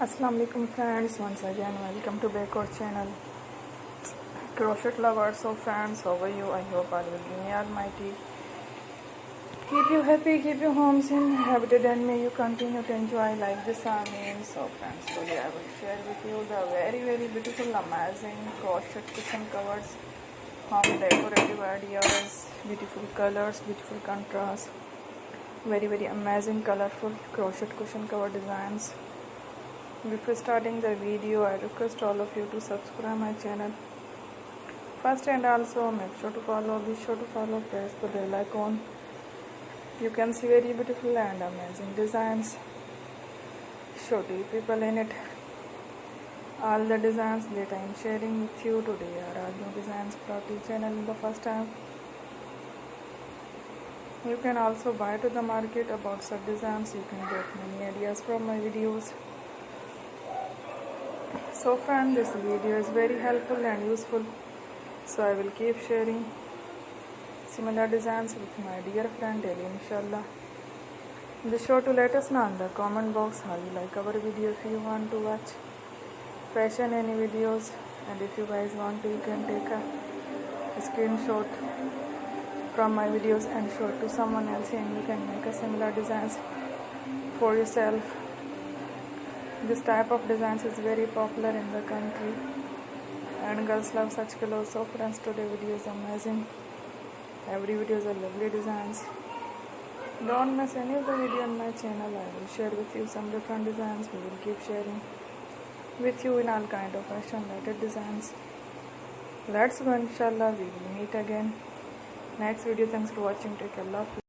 Assalamu alaikum friends, once again welcome to back our channel crochet lovers. So friends, how are you? I hope all will be may almighty keep you happy, keep your homes inhabited, and may you continue to enjoy like this. So friends, today I will share with you the very beautiful amazing crochet cushion covers, home decorative ideas, beautiful colors, beautiful contrast, very amazing colorful crochet cushion cover designs. Before starting the video, I request all of you to subscribe my channel first, and also be sure to follow, press the bell icon. You can see very beautiful and amazing designs. Show to people in it. All the designs that I am sharing with you today are all new designs brought to channel in the first time. You can also buy to the market about such designs. You can get many ideas from my videos. So friends, this video is very helpful and useful, so I will keep sharing similar designs with my dear friend daily, inshallah. Be sure to let us know in the comment box how you like our video. If you want to watch fashion any videos, and if you guys want to, you can take a screenshot from my videos and show it to someone else, and you can make a similar designs for yourself. This type of designs is very popular in the country and girls love such clothes. So friends, today video is amazing. Every video is a lovely designs. Don't miss any of the video on my channel. I will share with you some different designs. We will keep sharing with you in all kind of fashion related designs. Let's go, inshallah. We will meet again next video. Thanks for watching. Take care. Allah Hafiz.